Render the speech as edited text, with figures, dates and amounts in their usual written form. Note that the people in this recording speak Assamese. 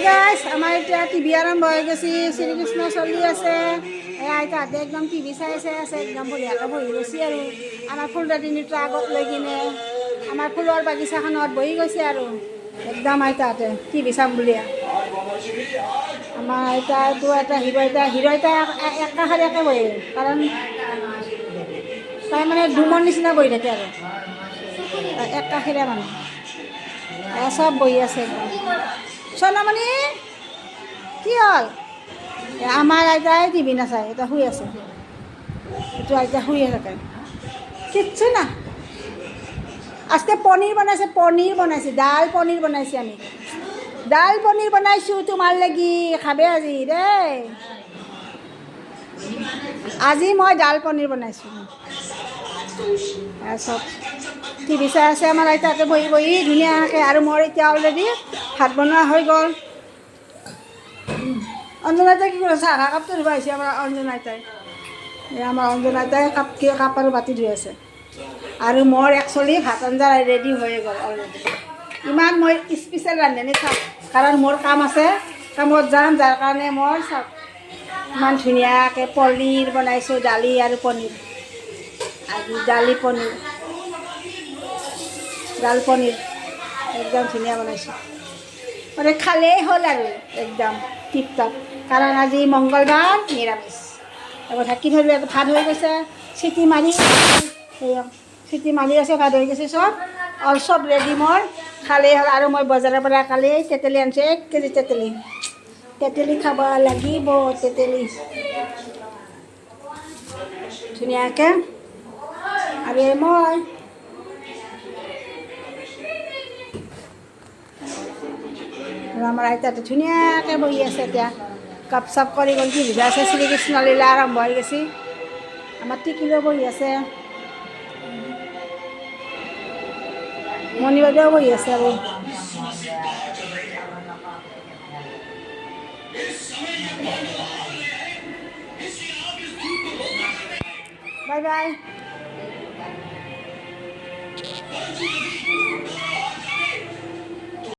গাইছ আমাৰ এতিয়া টিভি আৰম্ভ হৈ গৈছে শ্ৰীকৃষ্ণ চলি আছে আইতাহঁতে একদম টিভি চাই আছে একদম বঢ়িয়াকৈ বহি গৈছে আৰু আমাৰ ফুলদানিটো আগত লৈ কিনে আমাৰ ফুলৰ বাগিচাখনত বহি গৈছে আৰু একদম আইতাহঁতে টিভি চাম বুলি আমাৰ আইতাটো এটা হিৰ' আইতা একাষাৰীয়াকৈ বহে কাৰণ তাই মানে ডুমৰ নিচিনা বহি থাকে আৰু একাষৰীয়া মানুহ চব বহি আছে একদম সোণামণি কি হ'ল আমাৰ আইতাই টিভি নাচায় এটা শুই আছে এইটো আইতা শুইয়ে থাকে কিচ্ছু না আজকে পনীৰ বনাইছে দাল পনীৰ বনাইছে আমি দাল পনীৰ বনাইছোঁ তোমাৰ লাগি খাবে আজি দেই আজি মই দাল পনীৰ বনাইছোঁ চব টিভি চাই আছে আমাৰ আইতাহঁতে বহি বহি ধুনীয়াকৈ আৰু মোৰ এতিয়া অলৰেডি ভাত বনোৱা হৈ গ'ল অঞ্জন আইতাই কি কৰিছে চাহ কাপটো ধুব আহিছে আমাৰ অঞ্জন আইতাই আমাৰ অঞ্জন আইতাই কাপ আৰু বাতি ধুই আছে আৰু মোৰ একচুৱেলি ভাত আঞ্জা ৰেডি হৈয়ে গ'ল অলৰেডি ইমান মই স্পেচিয়েল ৰান্ধনি চাওঁ কাৰণ মোৰ কাম আছে কামত যাম যাৰ কাৰণে মই চাওঁ ইমান ধুনীয়াকৈ পনীৰ বনাইছোঁ দালি আৰু পনীৰ আজি দাল পনীৰ একদম ধুনীয়া বনাইছোঁ মানে খালেই হ'ল আৰু একদম টিপ টপ কাৰণ আজি মংগলবাৰ নিৰামিষ এবাৰ ঢাকি থলোঁ ভাত হৈ গৈছে চিটি মাৰি আছে ভাত হৈ গৈছে চব ৰেডি মোৰ খালেই হ'ল আৰু মই বজাৰৰ পৰা কালি তেতেলী আনিছোঁ 1 কেজি তেতেলী খাব লাগিব তেতেলী ধুনীয়াকৈ আৰু মই আমাৰ আইতাটো ধুনীয়াকৈ বহি আছে এতিয়া কাপ চাপ কৰি গ'ল কি ভিজা আছে শ্ৰীকৃষ্ণ লীলা আৰম্ভ হৈ গৈছে আমাৰ টিকিলেও বহি আছে মণি বাইদেউ বহি আছে আৰু বাই বাই